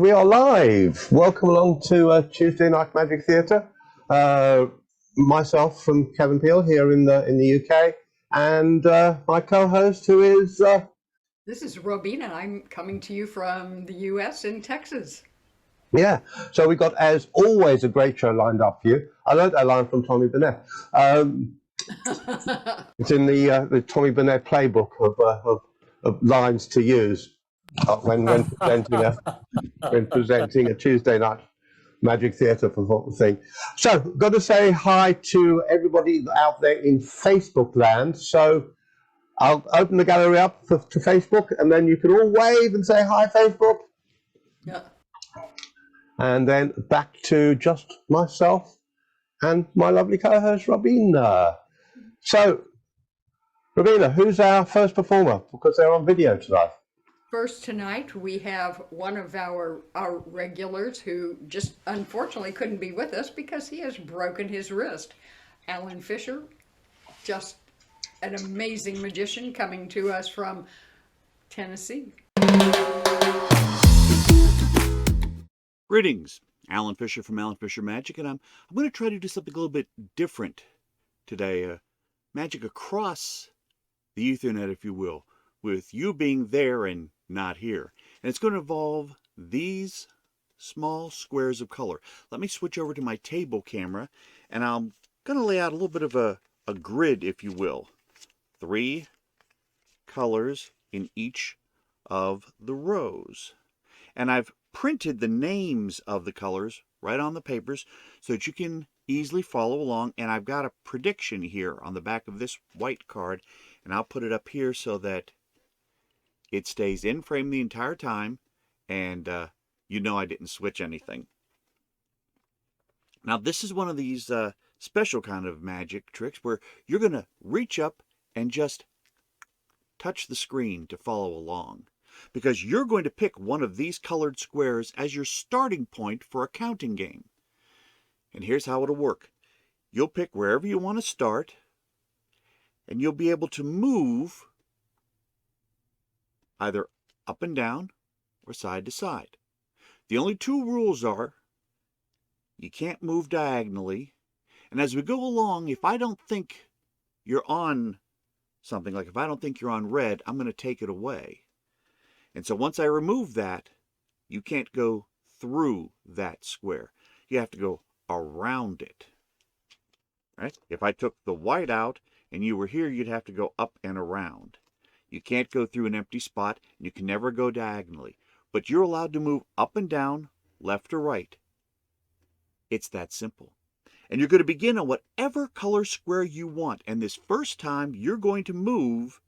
we are live. Welcome along to Tuesday Night Magic Theatre. Myself from Kevin Peel here in the UK, and my co-host who is... This is Robina. I'm coming to you from the US in Texas. Yeah, so we've got, as always, a great show lined up for you. I learned that line from Tommy Burnett. It's in the Tommy Burnett playbook of lines to use when presenting a Tuesday night Magic Theatre thing. So, got to say hi to everybody out there in Facebook land. So, I'll open the gallery up to Facebook, and then you can all wave and say hi, Facebook. Yeah. And then back to just myself and my lovely co-host, Robina. So, Robina, who's our first performer? Because they're on video tonight. First tonight, we have one of our regulars who just unfortunately couldn't be with us because he has broken his wrist. Alan Fisher, just an amazing magician coming to us from Tennessee. Greetings, Alan Fisher from Alan Fisher Magic, and I'm going to try to do something a little bit different today. Magic across the Ethernet, if you will, with you being there and not here. And it's going to involve these small squares of color. Let me switch over to my table camera, and I'm going to lay out a little bit of a grid, if you will. 3 colors in each of the rows. And I've printed the names of the colors right on the papers so that you can easily follow along. And I've got a prediction here on the back of this white card, and I'll put it up here so that it stays in frame the entire time, and you know I didn't switch anything. Now this is one of these special kind of magic tricks where you're going to reach up and just touch the screen to follow along, because you're going to pick one of these colored squares as your starting point for a counting game. And here's how it'll work. You'll pick wherever you want to start, and you'll be able to move either up and down or side to side. The only 2 rules are you can't move diagonally, and as we go along, if I don't think you're on something, like if I don't think you're on red, I'm going to take it away. And so once I remove that, you can't go through that square. You have to go around it. Right? If I took the white out and you were here, you'd have to go up and around. You can't go through an empty spot, and you can never go diagonally. But you're allowed to move up and down, left or right. It's that simple. And you're going to begin on whatever color square you want. And this first time, you're going to move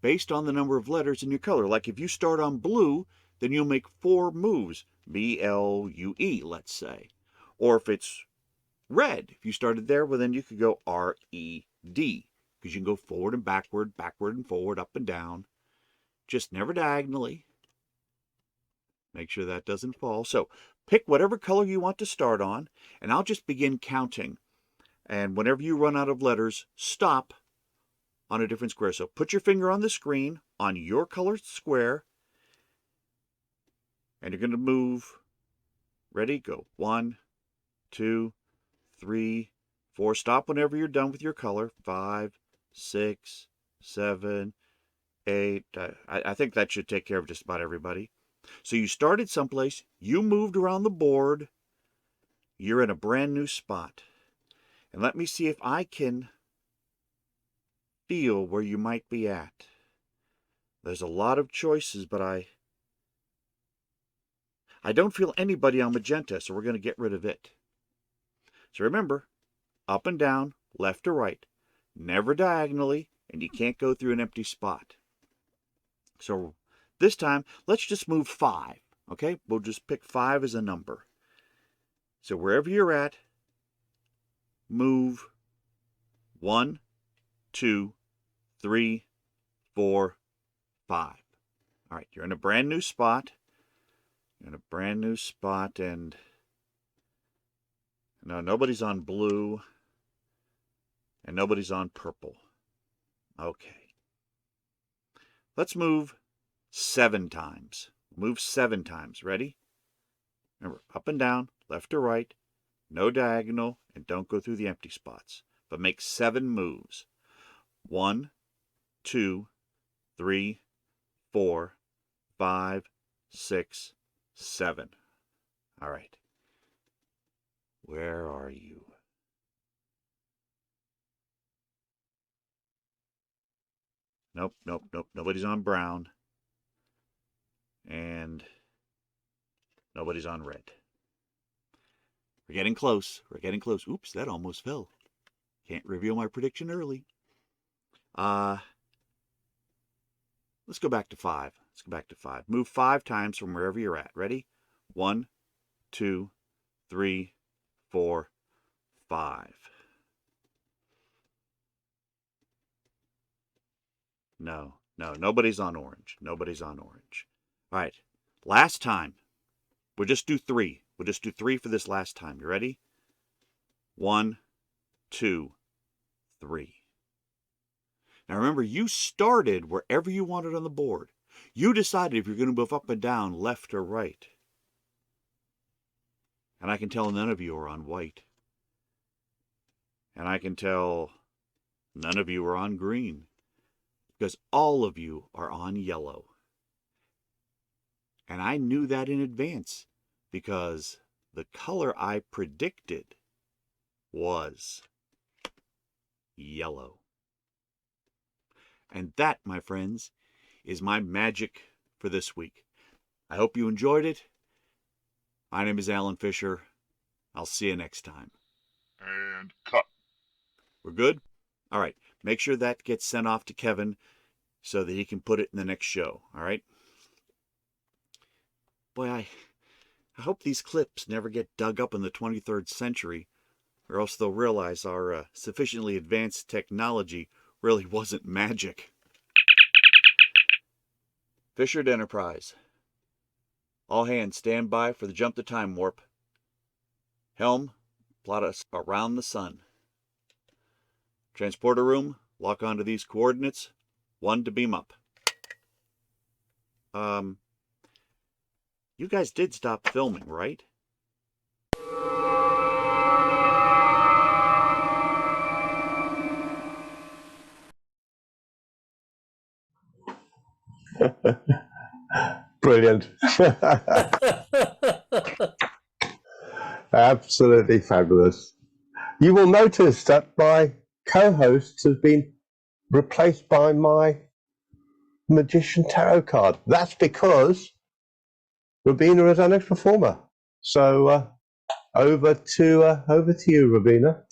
based on the number of letters in your color. Like if you start on blue, then you'll make 4 moves. B-L-U-E, let's say. Or if it's red, if you started there, well, then you could go R-E-D. Because you can go forward and backward and forward, up and down. Just never diagonally. Make sure that doesn't fall. So pick whatever color you want to start on, and I'll just begin counting. And whenever you run out of letters, stop on a different square. So put your finger on the screen on your colored square, and you're going to move. Ready? Go. 1, 2, 3, 4. Stop whenever you're done with your color. 5, 6, 7, 8. I think that should take care of just about everybody. So you started someplace, you moved around the board, you're in a brand new spot. And let me see if I can feel where you might be at. There's a lot of choices, but I don't feel anybody on magenta, so we're going to get rid of it. So remember, up and down, left or right. Never diagonally, and you can't go through an empty spot. So this time, let's just move 5. Okay, we'll just pick 5 as a number. So wherever you're at, move 1, 2, 3, 4, 5. All right, you're in a brand new spot. You're in a brand new spot, and no, nobody's on blue. And nobody's on purple. Okay. Let's move 7 times. Move 7 times. Ready? Remember, up and down, left to right, no diagonal, and don't go through the empty spots. But make 7 moves. 1, 2, 3, 4, 5, 6, 7. All right. Where are you? Nope, nope, nope. Nobody's on brown. And nobody's on red. We're getting close. We're getting close. Oops, that almost fell. Can't reveal my prediction early. Let's go back to 5. Let's go back to 5. Move 5 times from wherever you're at. Ready? 1, 2, 3, 4, 5. No, no, nobody's on orange. Nobody's on orange. All right, last time. We'll just do 3. We'll just do 3 for this last time. You ready? 1, 2, 3. Now remember, you started wherever you wanted on the board. You decided if you're going to move up and down, left or right. And I can tell none of you are on white. And I can tell none of you are on green. Because all of you are on yellow. And I knew that in advance because the color I predicted was yellow. And that, my friends, is my magic for this week. I hope you enjoyed it. My name is Alan Fisher. I'll see you next time. And cut. We're good? All right. Make sure that gets sent off to Kevin so that he can put it in the next show. All right? Boy, I hope these clips never get dug up in the 23rd century, or else they'll realize our sufficiently advanced technology really wasn't magic. Fisher Enterprise. All hands stand by for the jump to time warp. Helm, plot us around the sun. Transporter room, lock onto these coordinates. 1 to beam up. You guys did stop filming, right? Brilliant. Absolutely fabulous. You will notice that my co-host has been replaced by my Magician Tarot card. That's because Robina is our next performer. So over to you, Robina.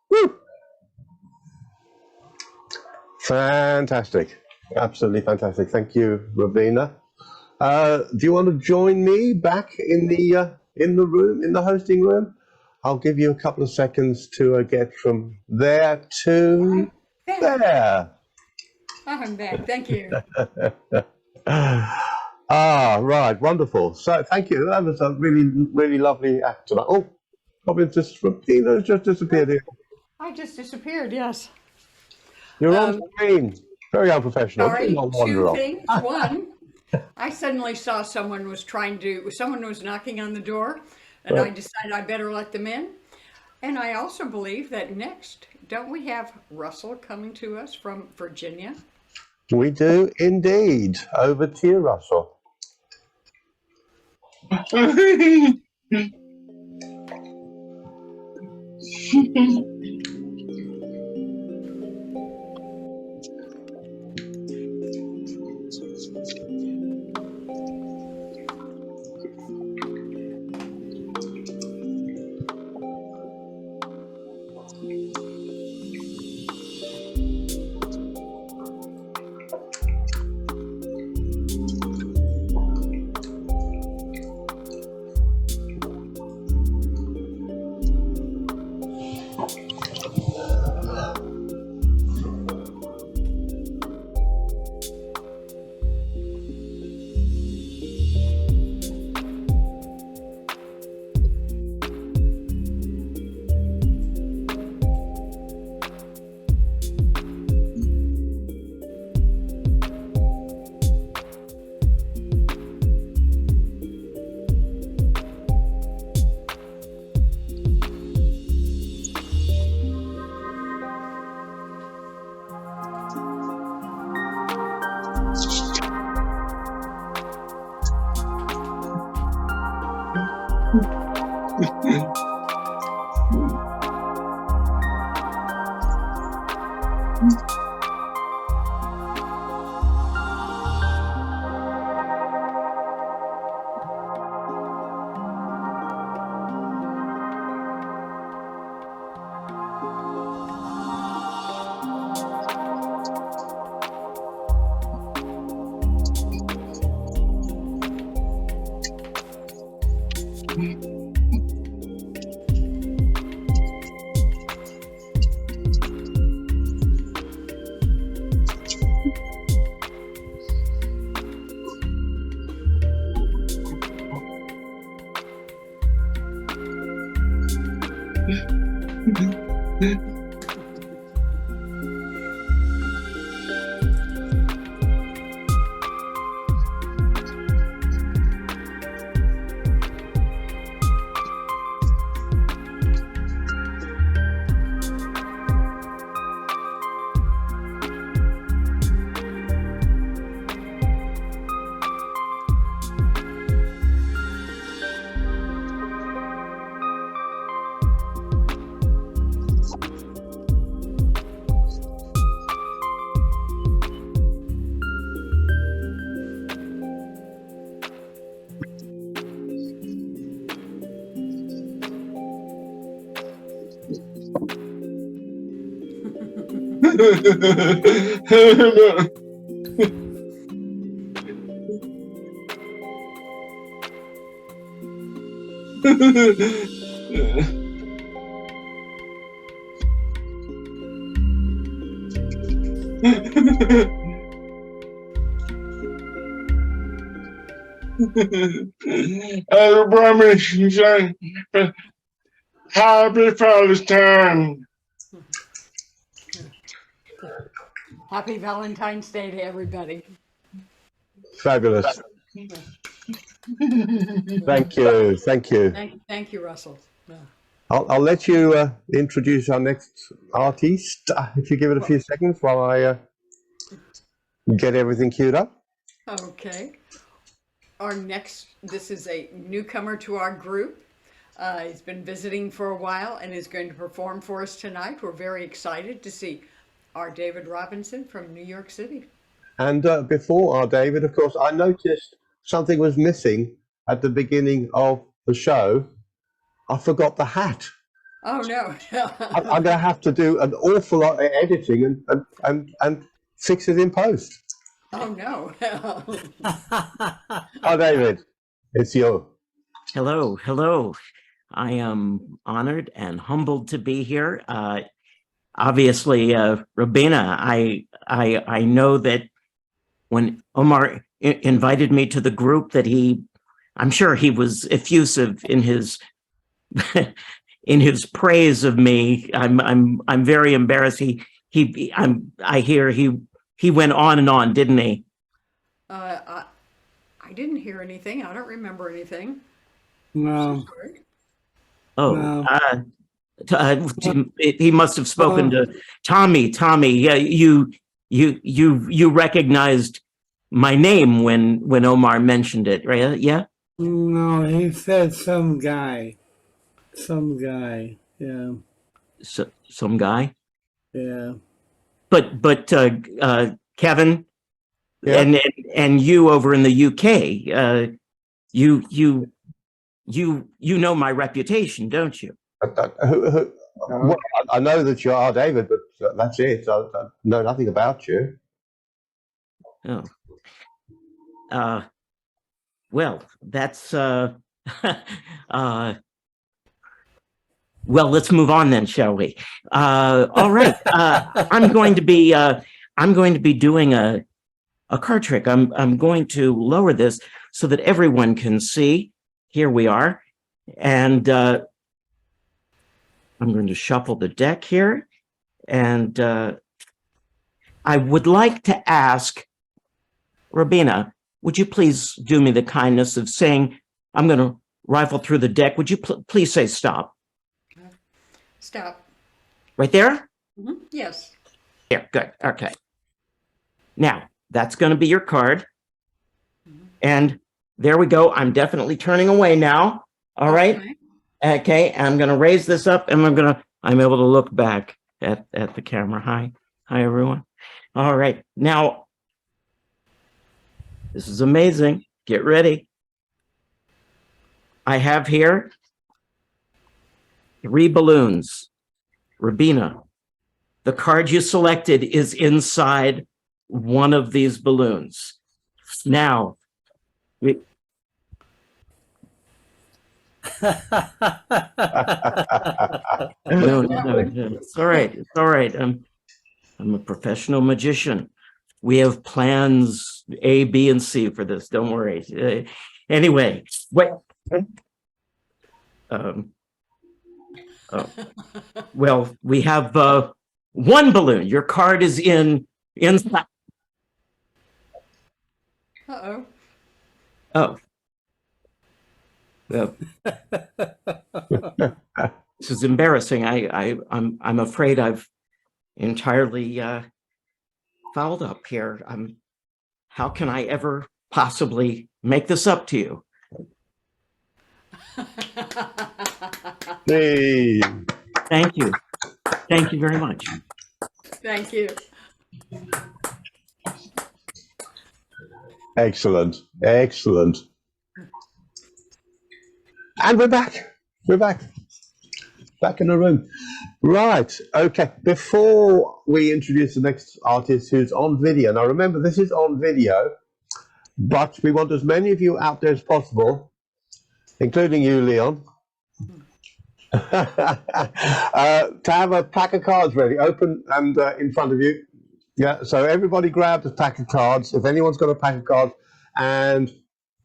Woo! Fantastic. Absolutely fantastic. Thank you, Robina. Do you want to join me back in the room, in the hosting room? I'll give you a couple of seconds to get from there to there. I'm back. Thank you. Right, wonderful. So thank you. That was a really, really lovely act tonight. Oh, Robina's just disappeared here. I just disappeared, yes. You're on screen. Very unprofessional. Sorry, Do not wander two off. things. One, I suddenly saw someone was knocking on the door, and I decided I better let them in. And I also believe that next, don't we have Russell coming to us from Virginia? We do indeed. Over to you, Russell. I promise you, son. Happy Father's Time. Happy Valentine's Day to everybody. Fabulous. Thank you. Thank you. Thank you, Russell. Yeah. I'll let you introduce our next artist, if you give it a few seconds while I get everything queued up. Okay. This is a newcomer to our group. He's been visiting for a while and is going to perform for us tonight. We're very excited to see our David Robinson from New York City. And before our David, of course, I noticed something was missing at the beginning of the show. I forgot the hat. Oh, no. I'm going to have to do an awful lot of editing and fix it in post. Oh, no. Oh, David, it's you. Hello, hello. I am honored and humbled to be here. Obviously, Robina, I know that when Omar invited me to the group, that I'm sure he was effusive in his in his praise of me. I'm very embarrassed. I hear he went on and on, didn't he? I didn't hear anything. I don't remember anything. No. Oh, No. he must have spoken to Tommy. Tommy, yeah, you recognized my name when Omar mentioned it, right? Yeah. No, he said some guy. Some guy. Yeah. So, some guy. Yeah. But Kevin, Yeah. and you over in the UK, you know my reputation, don't you? Well, I know that you are David, but that's it. I know nothing about you. Oh. Well, that's well, let's move on then, shall we? All right. I'm going to be doing a card trick. I'm going to lower this so that everyone can see. Here we are. And I'm going to shuffle the deck here. And I would like to ask Robina, would you please do me the kindness of saying, I'm going to rifle through the deck. Would you please say stop? Stop. Right there? Mm-hmm. Yes. Here, good. Okay. Now, that's going to be your card. And there we go. I'm definitely turning away now. All right. Okay. I'm going to raise this up and I'm able to look back at the camera. Hi, everyone. All right. Now, this is amazing. Get ready. I have here 3 balloons. Robina, the card you selected is inside one of these balloons. Now, No. it's all right. It's all right. I'm a professional magician. We have plans A, B, and C for this. Don't worry. Anyway, wait. Well, we have 1 balloon. Your card is inside. Uh-oh. Oh. Well, this is embarrassing. I'm afraid I've entirely fouled up here. How can I ever possibly make this up to you? Hey. Thank you. Thank you very much. Thank you. Excellent. Excellent. And we're back. We're back. back in the room. Right, okay. Before we introduce the next artist who's on video, now remember this is on video, but we want as many of you out there as possible, including you, Leon, to have a pack of cards ready, open and in front of you. Yeah, so everybody grab a pack of cards, if anyone's got a pack of cards. And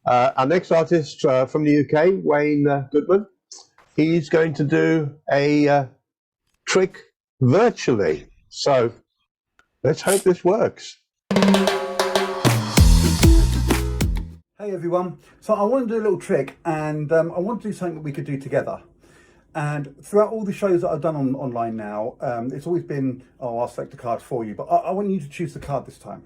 our next artist from the UK, Wayne Goodman, he's going to do a trick virtually. So let's hope this works. Hey everyone, so I want to do a little trick, and I want to do something that we could do together. And throughout all the shows that I've done online now, it's always been, oh, I'll select a card for you, but I want you to choose the card this time.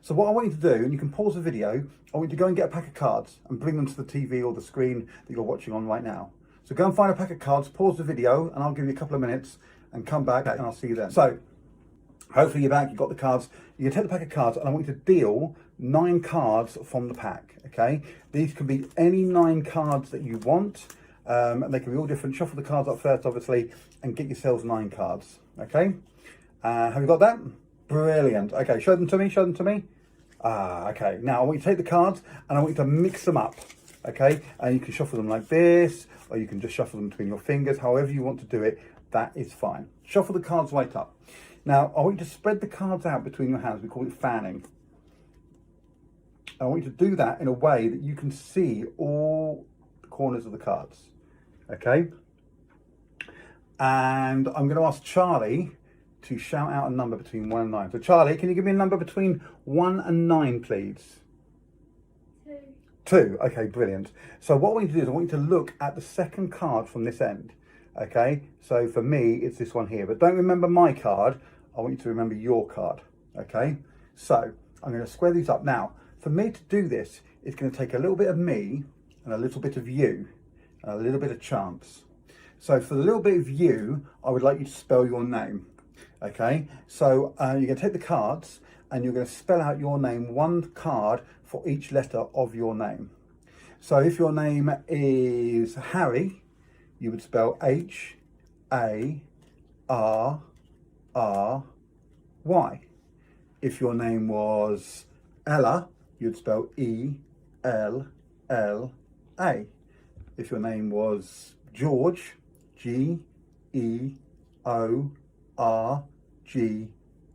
So what I want you to do, and you can pause the video, I want you to go and get a pack of cards and bring them to the TV or the screen that you're watching on right now. So go and find a pack of cards, pause the video, and I'll give you a couple of minutes and come back and I'll see you then. So hopefully you're back, you've got the cards. You can take the pack of cards and I want you to deal 9 cards from the pack, okay? These can be any 9 cards that you want. And they can be all different. Shuffle the cards up first, obviously, and get yourselves 9 cards. Okay, have you got that? Brilliant. Okay, show them to me. Show them to me. Okay. Now I want you to take the cards and I want you to mix them up. Okay, and you can shuffle them like this, or you can just shuffle them between your fingers. However you want to do it, that is fine. Shuffle the cards right up. Now I want you to spread the cards out between your hands. We call it fanning. I want you to do that in a way that you can see all the corners of the cards. Okay, and I'm going to ask Charlie to shout out a number between 1 and 9. So Charlie, can you give me a number between 1 and 9, please? 2. Okay, brilliant. So what I want you to do is I want you to look at the second card from this end. Okay, so for me, it's this one here. But don't remember my card. I want you to remember your card. Okay, so I'm going to square these up. Now, for me to do this, it's going to take a little bit of me and a little bit of you. A little bit of chance. So for the little bit of you, I would like you to spell your name. Okay, so you're going to take the cards and you're going to spell out your name, 1 card for each letter of your name. So if your name is Harry, you would spell H-A-R-R-Y. If your name was Ella, you'd spell E-L-L-A. If your name was George, G-E-O-R-G-E.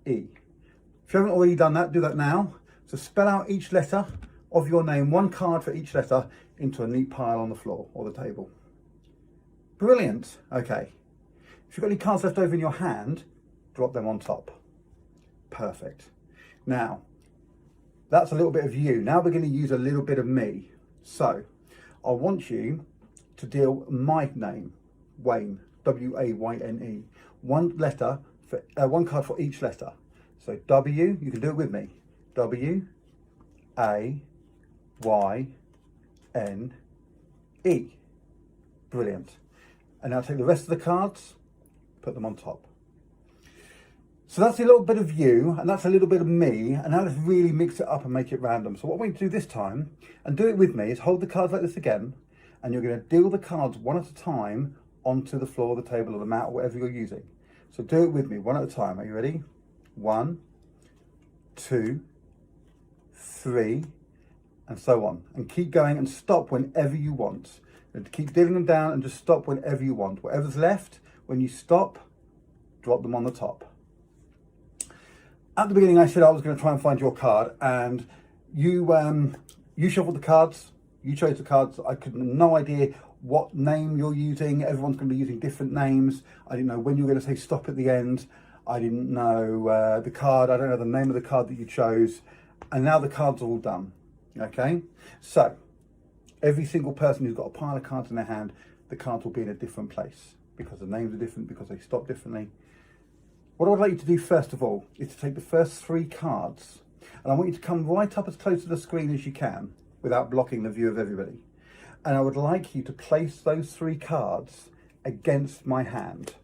If you haven't already done that, do that now. So spell out each letter of your name, 1 card for each letter, into a neat pile on the floor or the table. Brilliant. Okay. If you've got any cards left over in your hand, drop them on top. Perfect. Now, that's a little bit of you. Now we're going to use a little bit of me. So I want you to deal my name, Wayne, W-A-Y-N-E. 1 letter for 1 card for each letter. So W, you can do it with me. W-A-Y-N-E. Brilliant. And now take the rest of the cards, put them on top. So that's a little bit of you, and that's a little bit of me, and now let's really mix it up and make it random. So what we're going to do this time, and do it with me, is hold the cards like this again, and you're going to deal the cards 1 at a time onto the floor, the table, or the mat, or whatever you're using. So do it with me, 1 at a time. Are you ready? 1, 2, 3, and so on. And keep going and stop whenever you want. And keep dealing them down and just stop whenever you want. Whatever's left, when you stop, drop them on the top. At the beginning, I said I was going to try and find your card, and you shuffled the cards. You chose the cards. I had no idea what name you're using. Everyone's going to be using different names. I didn't know when you were going to say stop at the end. I didn't know the card. I don't know the name of the card that you chose. And now the cards are all done. Okay? So, every single person who's got a pile of cards in their hand, the cards will be in a different place because the names are different, because they stop differently. What I would like you to do first of all is to take the first 3 cards, and I want you to come right up as close to the screen as you can without blocking the view of everybody. And I would like you to place those 3 cards against my hand.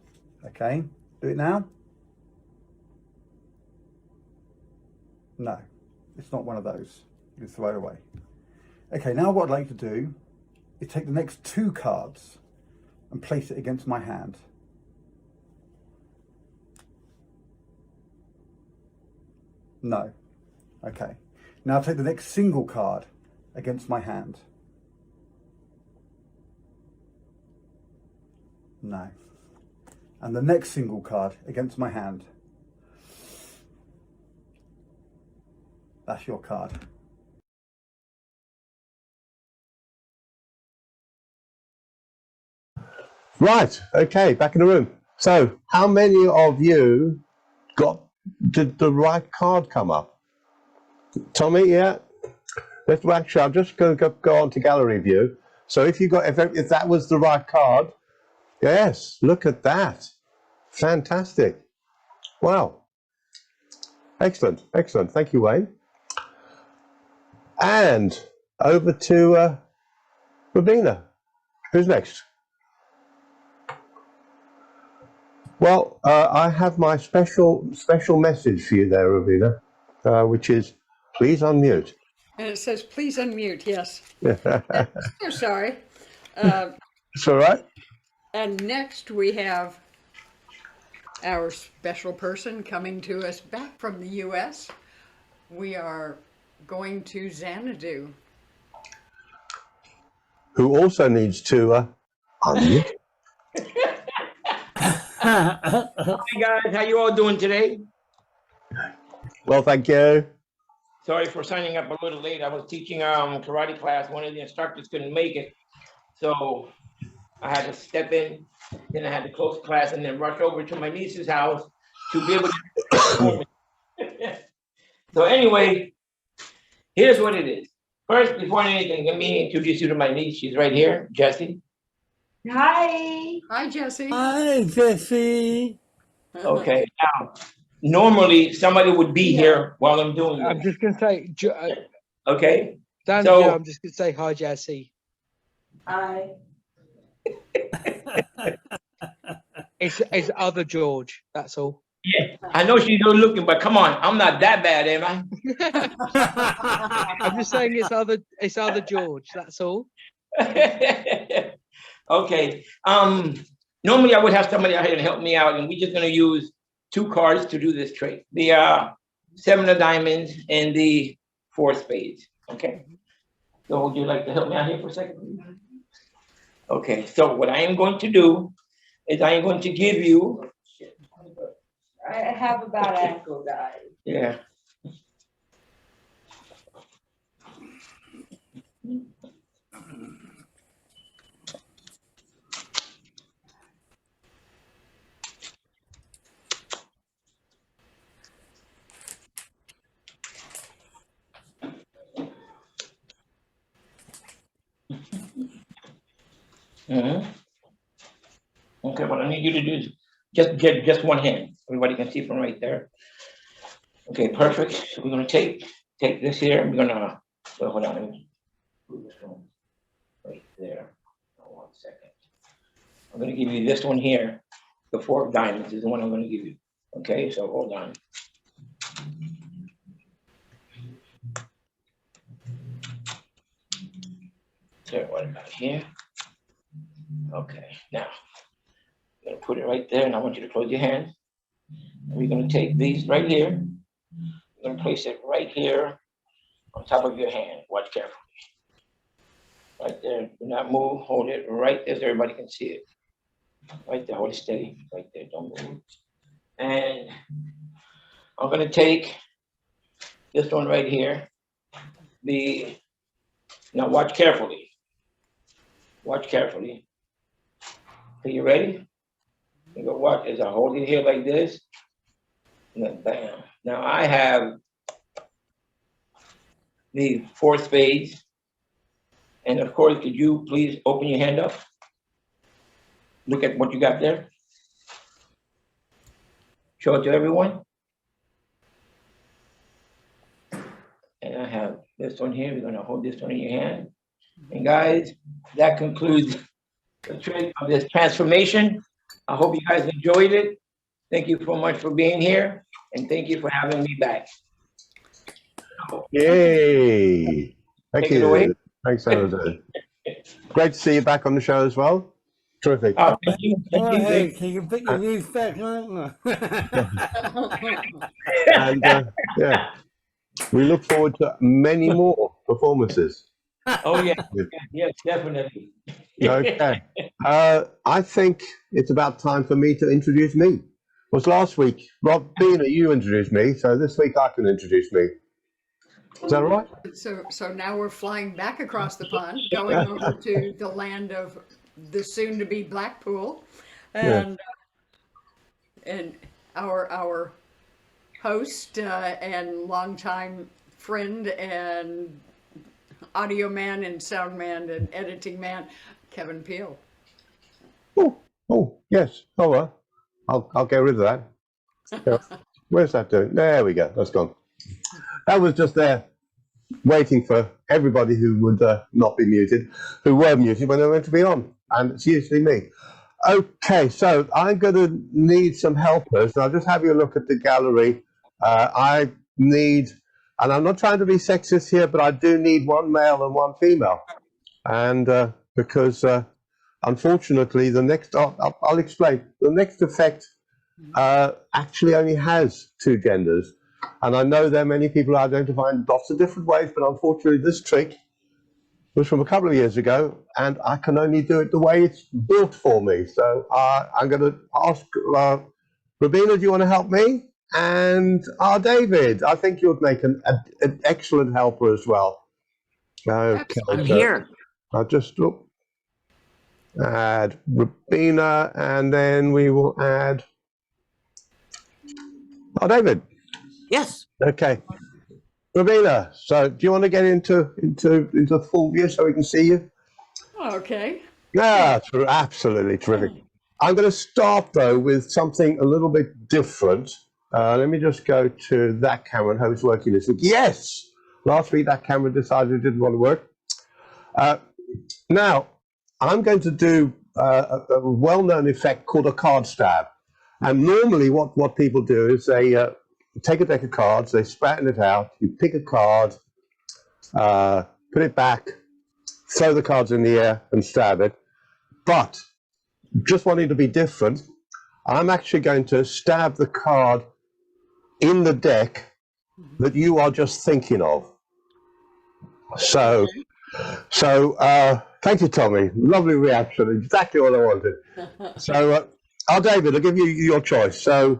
Okay? Do it now. No, it's not one of those. You can throw it away. Okay, now what I'd like to do is take the next 2 cards and place it against my hand. No. Okay. Now take the next single card against my hand. No. And the next single card against my hand. That's your card. Right, okay, back in the room. So, how many of you did the right card come up? Tommy, yeah? Actually, I'm just going to go on to gallery view. So if if that was the right card, yes, look at that. Fantastic. Wow. Excellent, excellent. Thank you, Wayne. And over to Robina. Who's next? Well, I have my special message for you there, Robina, which is please unmute. And it says, please unmute, yes. So sorry. It's all right. And next we have our special person coming to us back from the U.S. We are going to Xanadu. Who also needs to unmute. Hi guys, how you all doing today? Well, thank you. Sorry for signing up a little late. I was teaching karate class. One of the instructors couldn't make it, so I had to step in. Then I had to close class and then rush over to my niece's house to be able to. So anyway, here's what it is. First, before anything, let me introduce you to my niece. She's right here, Jessie. Hi. Hi, Jessie. Hi, Jesse. Okay, now, normally somebody would be here while I'm doing I'm this. just going to say, Okay, Dan, So- I'm just going to say hi, Jesse. Hi. It's other George, that's all. yeah, I know she's good looking, but come on, I'm not that bad, am I? I'm just saying it's other George, that's all. Okay. Normally I would have somebody out here to help me out, and we're just gonna use 2 cards to do this trick. The 7 of diamonds and the 4 spades. Okay. So would you like to help me out here for a second? Okay, so what I am going to do is I am going to give you. I have a bad ankle, guys. Yeah. Okay, what I need you to do is just get just one hand. Everybody can see from right there. Okay, perfect. So we're gonna take this here. We're gonna hold on. Let me move this one right there. Oh, 1 second. I'm gonna give you this one here. The 4 of diamonds is the one I'm gonna give you. Okay, so hold on. So what about here? Okay, now I'm gonna put it right there, and I want you to close your hand. We're gonna take these right here. We're gonna place it right here on top of your hand. Watch carefully. Right there. Do not move. Hold it right there so everybody can see it. Right there. Hold it steady. Right there. Don't move. And I'm gonna take this one right here. Now watch carefully. Watch carefully. Are you ready? You go watch as I hold it here like this. And then bam. Now I have the 4 spades. And of course, could you please open your hand up? Look at what you got there. Show it to everyone. And I have this one here. We're gonna hold this one in your hand. And guys, that concludes the trick of this transformation. I hope you guys enjoyed it. Thank you so much for being here, and thank you for having me back. Yay! Thank Take it away. you. Thanks, Xanadu. Great to see you back on the show as well. Terrific. Thank you. Oh, Thank you. hey, can you put your knees back on? And Yeah. We look forward to many more performances. Oh, yeah. Yes, definitely. Okay. I think it's about time for me to introduce me. It was last week, Robina, you introduced me, so this week I can introduce me. Is that right? So now we're flying back across the pond, going over to the land of the soon-to-be Blackpool, and our host and longtime friend and audio man and sound man and editing man, Kevin Peel. Oh, yes. Oh, well, I'll get rid of that. Yeah. Where's that doing? There we go. That's gone. That was just there waiting for everybody who would not be muted, who were muted when they were meant to be on. And it's usually me. Okay, so I'm going to need some helpers. I'll just have you look at the gallery. I need, and I'm not trying to be sexist here, but I do need one male and one female. And because unfortunately, the next, I'll explain, the next effect actually only has two genders. And I know there are many people who identify in lots of different ways, but unfortunately this trick was from a couple of years ago, and I can only do it the way it's built for me. So I'm going to ask Robina, do you want to help me? And David, I think you'd make an excellent helper as well. Okay, I'm here. I'll just look. Add Robina, and then we will add David. Yes. Okay. Robina, so do you want to get into full view so we can see you? Okay. Yeah, absolutely terrific. I'm going to start though with something a little bit different. Let me just go to that camera and how it's working this week. Yes, last week that camera decided it didn't want to work. Now, I'm going to do a well-known effect called a card stab. And normally what people do is they take a deck of cards, they spatten it out, you pick a card, put it back, throw the cards in the air and stab it. But just wanting to be different, I'm actually going to stab the card in the deck that you are just thinking of. So thank you, Tommy. Lovely reaction, exactly what I wanted. So, David, I'll give you your choice. So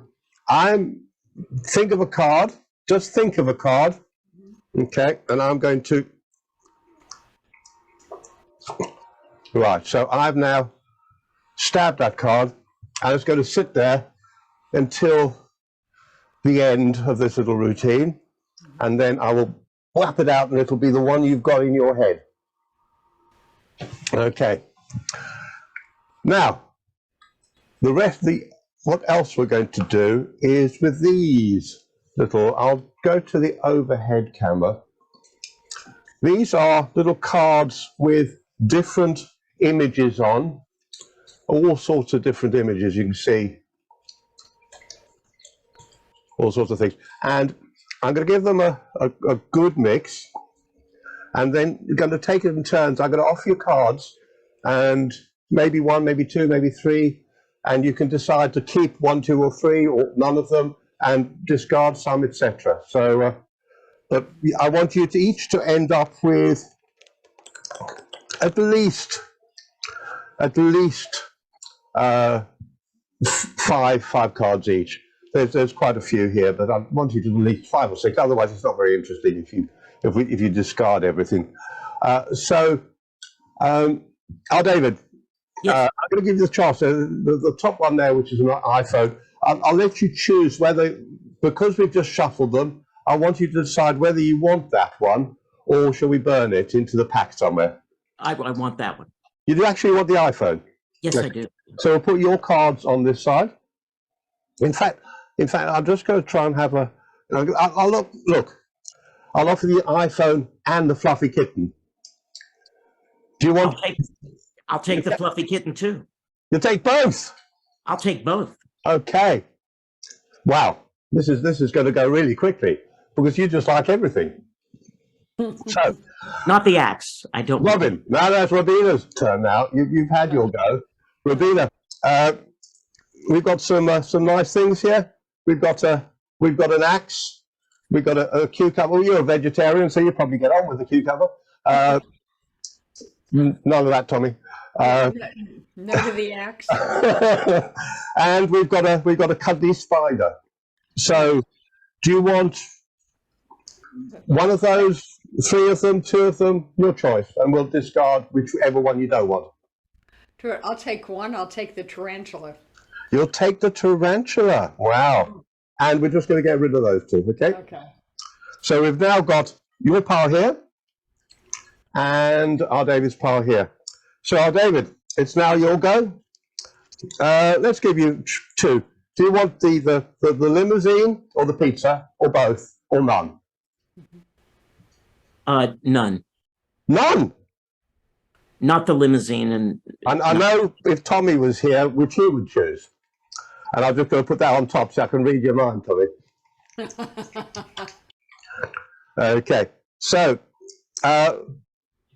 think of a card, just think of a card, okay, and I'm going to, right, so I've now stabbed that card, and it's going to sit there until the end of this little routine, and then I will whap it out, and it'll be the one you've got in your head. Okay. Now, what else we're going to do is with these little, I'll go to the overhead camera. These are little cards with different images on, all sorts of different images. You can see all sorts of things. And I'm going to give them a good mix. And then you're going to take it in turns. I'm going to offer you cards, and maybe one, maybe two, maybe three, and you can decide to keep 1, 2, or 3, or none of them, and discard some, etc. So, but I want you to each to end up with at least five cards each. There's quite a few here, but I want you to at least 5 or 6. Otherwise, it's not very interesting if you discard everything. David, yes. I'm going to give you the choice. The top one there, which is an iPhone, I'll let you choose whether, because we've just shuffled them, I want you to decide whether you want that one or shall we burn it into the pack somewhere. I want that one. You do actually want the iPhone? Yes, okay. I do. So we'll put your cards on this side. In fact, I'm just going to try and have a. I'll look. I'll offer the iPhone and the fluffy kitten. Do you want? I'll take the fluffy kitten too. You take both. I'll take both. Okay. Wow, this is going to go really quickly because you just like everything. So, not the axe. I don't. Robin, now that's Robina's turn. Now you've had your go. Robina, we've got some nice things here. We've got an axe. We've got a cucumber. Well, you're a vegetarian, so you probably get on with the cucumber. None of that, Tommy. No to the axe. And we've got a cuddly spider. So, do you want one of those, 3 of them, 2 of them? Your choice, and we'll discard whichever one you don't want. I'll take one. I'll take the tarantula. You'll take the tarantula. Wow. And we're just going to get rid of those 2, okay? Okay. So we've now got your pile here and our David's pile here. So our David, it's now your go. Let's give you 2. Do you want the limousine or the pizza or both or none? None. None? Not the limousine. And I know if Tommy was here, which he would choose. And I'm just going to put that on top so I can read your mind, Tommy. Okay, so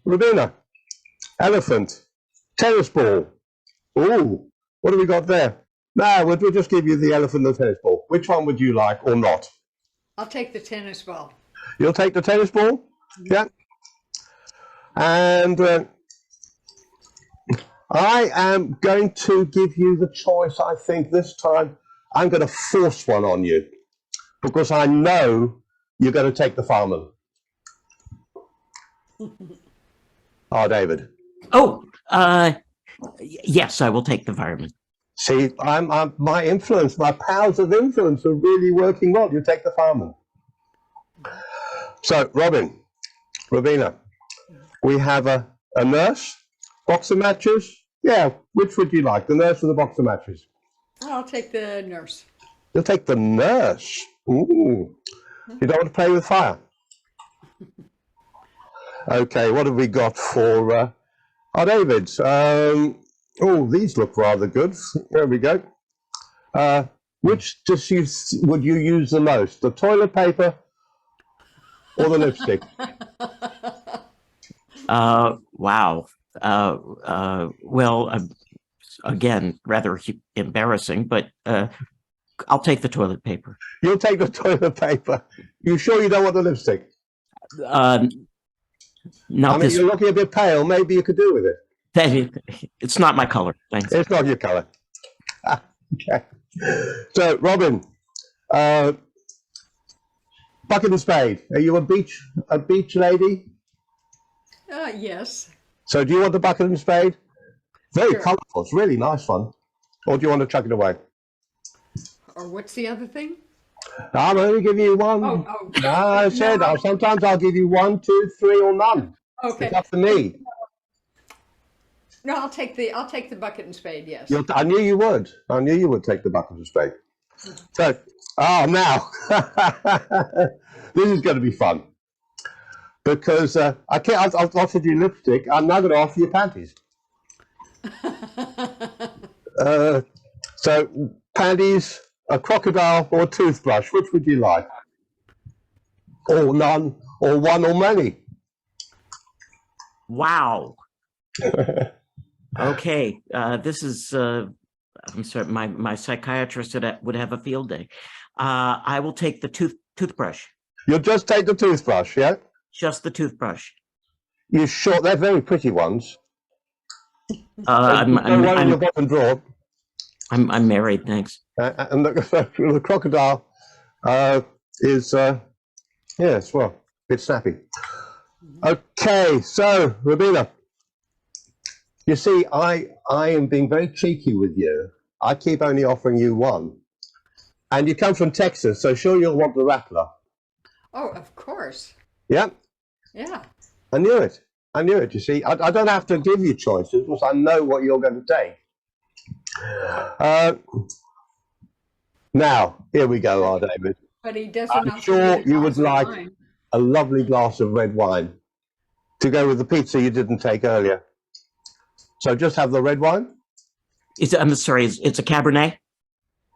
Robina, elephant, tennis ball. Ooh, what have we got there? No, we'll just give you the elephant and the tennis ball. Which one would you like or not? I'll take the tennis ball. You'll take the tennis ball? Yeah. And I am going to give you the choice. I think this time I'm going to force one on you because I know you're going to take the farmer. Oh, David. Oh, yes, I will take the fireman. See, my influence, my powers of influence are really working well. You take the farmer. So, Robina, we have a nurse, box of matches. Yeah, which would you like, the nurse or the box of matches? I'll take the nurse. You'll take the nurse. Ooh, you don't want to play with fire. Okay, what have we got for our Davids? Oh, these look rather good. There we go. Which would you use the most, the toilet paper or the lipstick? Wow. Well, again, rather embarrassing, but I'll take the toilet paper. You'll take the toilet paper. You sure you don't want the lipstick? Not this. You're looking a bit pale. Maybe you could do with it. It's not my color. Thanks. It's not your color. Okay. So, Robin, bucket and spade. Are you a beach lady? Yes. So, do you want the bucket and spade? Very Sure. colourful. It's really nice one. Or do you want to chuck it away? Or what's the other thing? I'm only giving you one. Oh. No, I said sometimes I'll give you 1, 2, 3, or none. Okay. It's up to me. No, I'll take the bucket and spade. Yes. I knew you would. I knew you would take the bucket and spade. So, now this is going to be fun because I've offered you lipstick. I'm now going to offer you panties. So, panties, a crocodile, or a toothbrush. Which would you like? Or none, or one, or many. Wow. Okay, this is, I'm sorry, my psychiatrist would have a field day. I will take the toothbrush. You'll just take the toothbrush, yeah? Just the toothbrush. You sure? They're very pretty ones. I'm one in the bottom drawer. I'm married, thanks. And the crocodile is, yes, well, a bit snappy. Okay, so, Robina. You see, I am being very cheeky with you. I keep only offering you one. And you come from Texas, so sure you'll want the Rattler. Oh, of course. Yeah? Yeah. I knew it. You see. I don't have to give you choices because I know what you're going to take. Now, here we go, R. David. But he doesn't. I'm sure you would like a lovely glass of red wine to go with the pizza you didn't take earlier. So just have the red wine? I'm sorry, it's a Cabernet?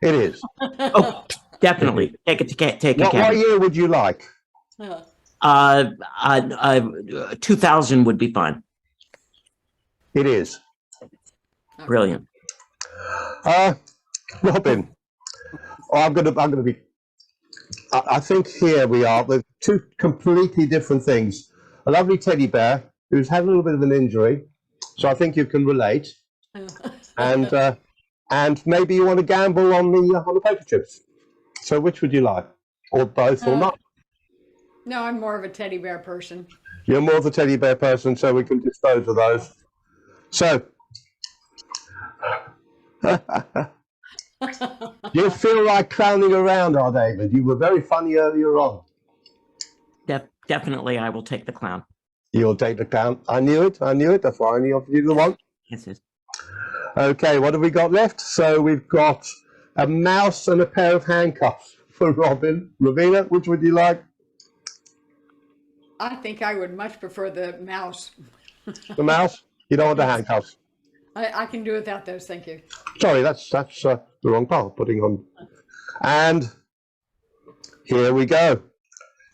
It is. Oh, definitely. Take a Cabernet. What year would you like? 2000 would be fine. It is. Brilliant. Robin. Oh, I'm gonna be I think here we are with two completely different things. A lovely teddy bear who's had a little bit of an injury, so I think you can relate. And maybe you want to gamble on the poker chips. So which would you like, or both, or not? No, I'm more of a teddy bear person. You're more of a teddy bear person, so we can dispose of those. So you feel like clowning around, R. David. You were very funny earlier on. Definitely, I will take the clown. You'll take the clown. I knew it. That's why I only offered you the one. Yes, yes. Okay, what have we got left? So we've got a mouse and a pair of handcuffs for Robin. Robina, which would you like? I think I would much prefer the mouse. The mouse? You don't want the handcuffs? I can do without those, thank you. Sorry, that's the wrong part. Putting on. And here we go.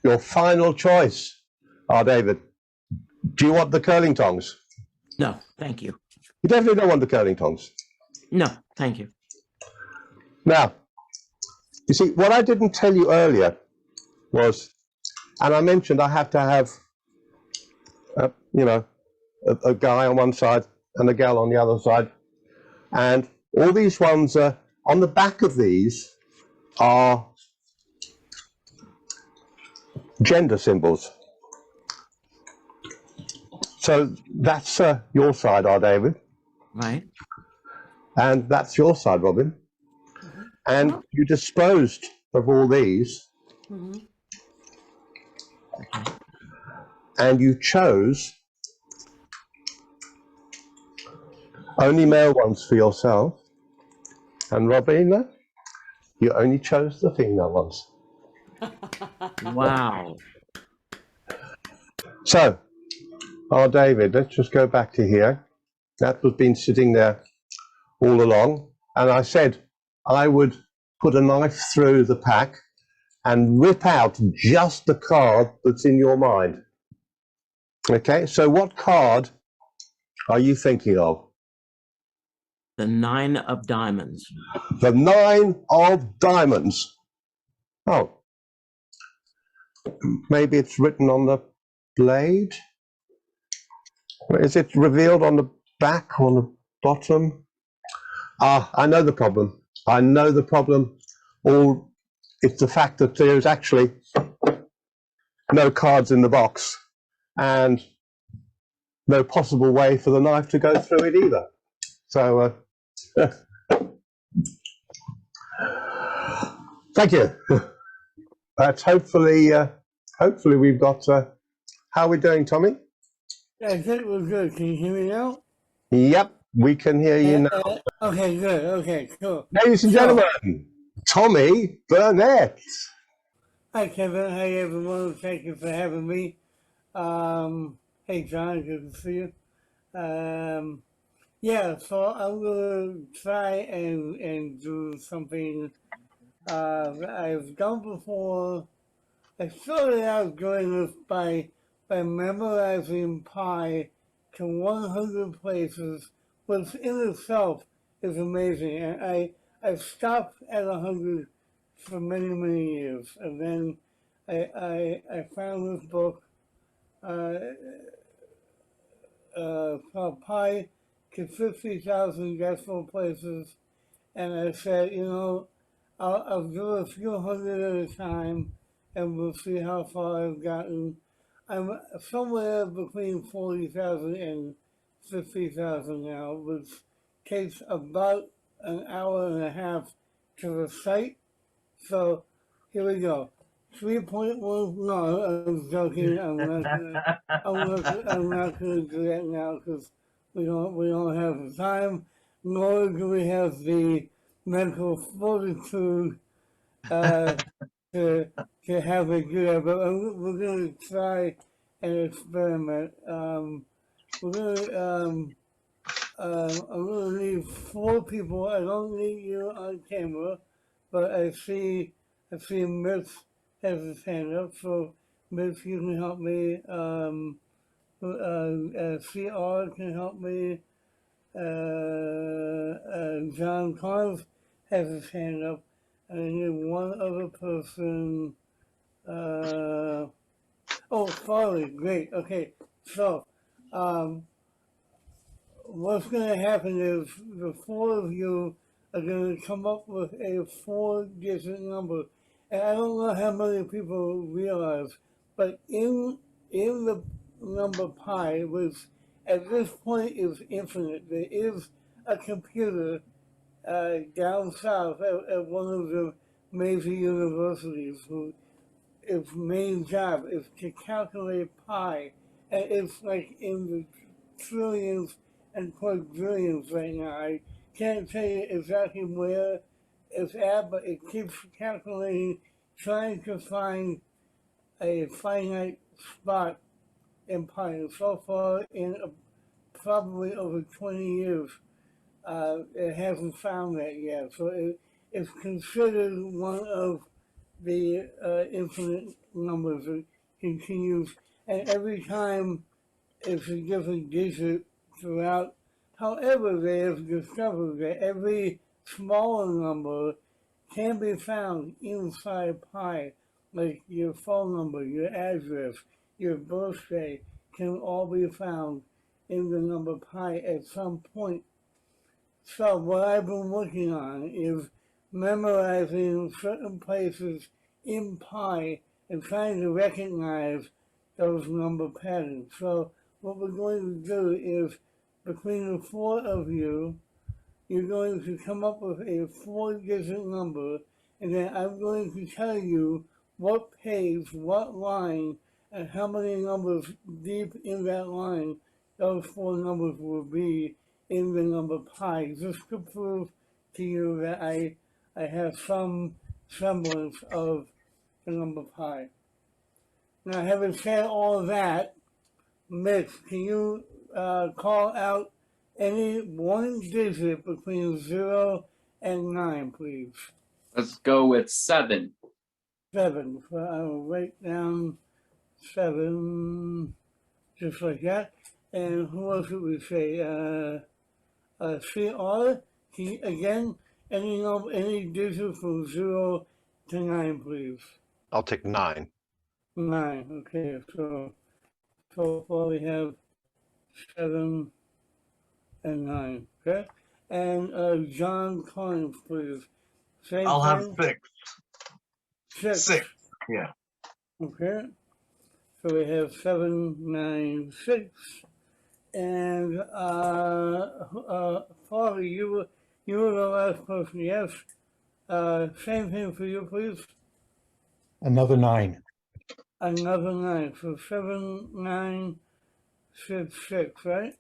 Your final choice, R. David. Do you want the curling tongs? No, thank you. You definitely don't want the curling tongs. No, thank you. Now, you see, what I didn't tell you earlier was, and I mentioned I have to have, a guy on one side and a gal on the other side. And all these ones, on the back of these are gender symbols. So that's your side, R. David. Right. And that's your side, Robin. And you disposed of all these. And you chose only male ones for yourself. And Robina, you only chose the female ones. Wow. So, David, let's just go back to here. That was been sitting there all along. And I said I would put a knife through the pack and rip out just the card that's in your mind. Okay, so what card are you thinking of? The 9 of diamonds. The 9 of diamonds. Oh, maybe it's written on the blade. Is it revealed on the back or on the bottom? Ah, I know the problem. Or it's the fact that there's actually no cards in the box and no possible way for the knife to go through it either. So, thank you. That's hopefully we've got. How are we doing, Tommy? I think we're good. Can you hear me now? Yep, we can hear you now. Okay, good. Okay, cool. Ladies and gentlemen, Tommy Burnett. Hi, Kevin. Hi, everyone. Thank you for having me. Hey, John. Good to see you. Yeah, so I'm going to try and do something I've done before. I started out doing this by memorizing pi to 100 places, which in itself is amazing. And I stopped at 100 for many, many years. And then I found this book called Pi to 50,000 decimal places. And I said, I'll do a few hundred at a time and we'll see how far I've gotten. I'm somewhere between 40,000 and 50,000 now, which takes about an hour and a half to recite. So here we go. 3.1. No, I'm joking. I'm not gonna do that now because we don't have the time, nor do we have the mental fortitude to have a good. But we're gonna try an experiment. I'm gonna need 4 people. I don't need you on camera, but I see Mitch has his hand up. So Mitch, you can help me. CR can help me. John Carnes has his hand up. and I need one other person. Oh, Farley, great. Okay, so what's going to happen is the four of you are going to come up with a four-digit number. And I don't know how many people realize, but in the number pi, which at this point is infinite, there is a computer down south at one of the major universities who its main job is to calculate pi. And it's like in the trillions and quadrillions right now. I can't tell you exactly where it's at, but it keeps calculating, trying to find a finite spot in pi. And so far, in probably over 20 years, it hasn't found that yet. So it's considered one of the infinite numbers that continues, and every time it's a different digit throughout. However, they have discovered that every smaller number can be found inside pi, like your phone number, your address, your birthday can all be found in the number pi at some point. So what I've been working on is memorizing certain places in pi and trying to recognize those number patterns. So what we're going to do is, between the four of you, you're going to come up with a four-digit number, and then I'm going to tell you what page, what line, and how many numbers deep in that line those four numbers will be in the number pi, just to prove to you that I have some semblance of the number pi. Now, having said all of that, Mitch, can you call out any one digit between 0 and 9, please? Let's go with 7. 7. So I will write down 7, just like that. And who else would we say? CR, again, any digit from 0 to 9, please. I'll take 9. 9, okay, so far we have 7 and 9, okay? And John Collins, please. Same I'll have thing? 6. 6, yeah. Okay, so we have 7, 9, 6. And Farley, you were the last person, yes? Same thing for you, please. Another 9. Another 9, so 7, 9, 6, 6, right?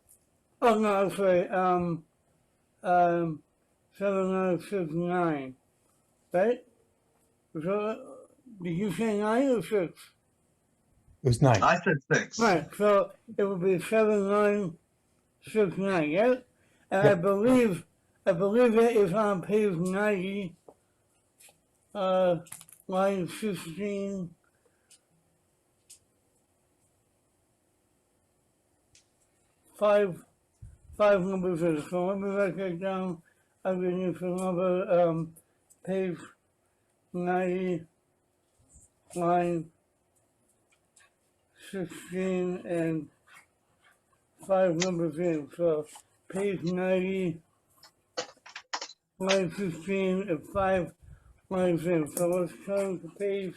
Oh no, I'm sorry. 7, 9, 6, 9, right? So, did you say 9 or 6? It was 9. I said 6. Right, so it would be 7, 9, 6, 9, yeah? And Yep. I believe that is on page 90, line 16. Five numbers in. So let me write that down underneath the number, page 90, line 16, and 5 numbers in. So page 90, line 16, and 5 lines in. So let's turn to page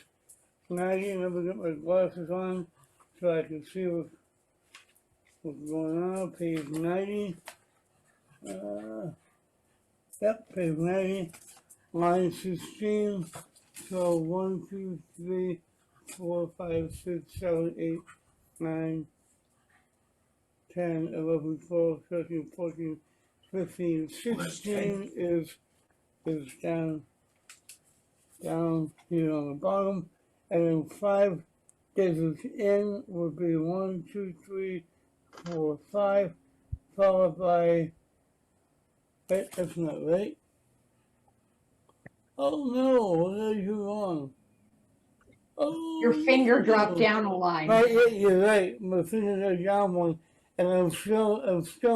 90, and I'm going to get my glasses on so I can see what's going on. Page 90. Yep, page 90, line 16. So 1, 2, 3, 4, 5, 6, 7, 8, 9, 10, 11, 12, 13, 14, 15, 16 is down here on the bottom. And then 5 digits in would be 1, 2, 3, 4, 5, followed by, wait, that's not right. Oh no, what did I do wrong? Oh, Your finger dropped down a line. Right, yeah, you're right. My finger got down one, and I'm still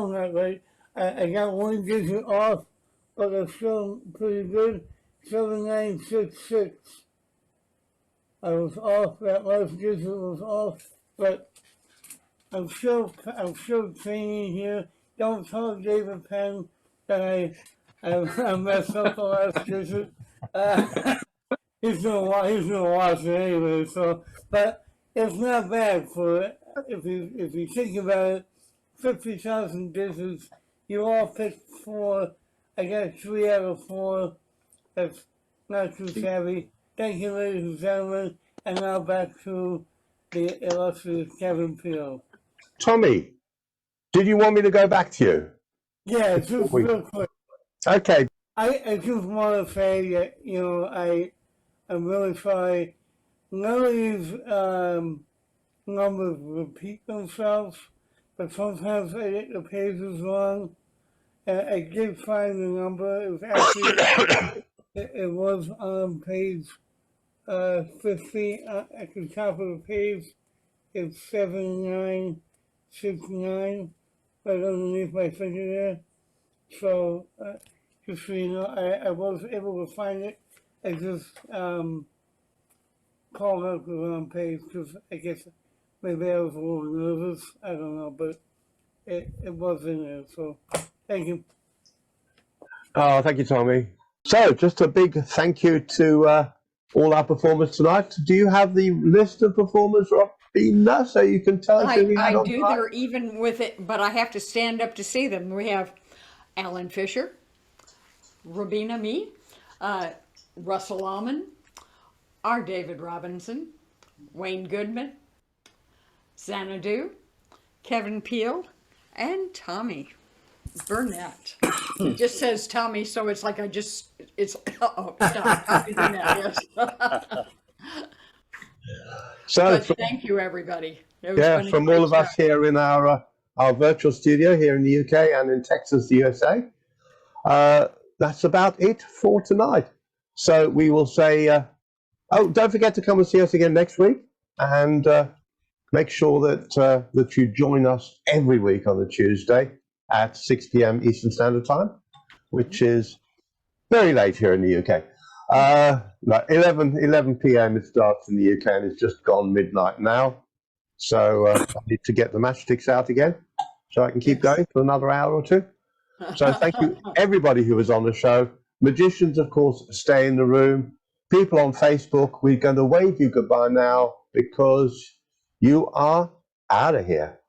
not right. I got one digit off, but I'm still pretty good. 7966. I was off. That last digit was off, but I'm still training here. Don't tell David Penn that I messed up the last digit. He's gonna watch it anyway. So, but it's not bad for if you think about it. 50,000 digits. You all picked 4. I got 3 out of 4. That's not too shabby. Thank you, ladies and gentlemen. And now back to the illustrious Kevin Peel. Tommy, did you want me to go back to you? Yeah, just real quick. Okay. I just want to say that, I'm really sorry. None of these numbers repeat themselves, but sometimes I get the pages wrong. And I did find the number. It was actually, it was on page 50 at the top of the page. It's 7969, right underneath my finger there. So, just so you know, I was able to find it. I just called out the wrong page because I guess maybe I was a little nervous. I don't know, but it was in there. So, thank you. Oh, thank you, Tommy. So, just a big thank you to all our performers tonight. Do you have the list of performers, Robina, so you can tell us who we had I on do. tonight? They're even with it, but I have to stand up to see them. We have Alan Fisher, Robina, me, Russell Almond, R. David Robinson, Wayne Goodman, Xanadu, Kevin Peel, and Tommy Burnett. It just says Tommy, so it's like it's stop. Tommy Burnett, yes. So, But thank you, everybody. from all of us here in our virtual studio here in the UK and in Texas, the USA, that's about it for tonight. So we will say, don't forget to come and see us again next week, and make sure that you join us every week on a Tuesday at 6 p.m. Eastern Standard Time, which is very late here in the UK. 11 p.m. it starts in the UK, and it's just gone midnight now. So I need to get the matchsticks out again so I can keep going for another hour or two. So thank you, everybody who was on the show. Magicians, of course, stay in the room. People on Facebook, we're going to wave you goodbye now because you are out of here.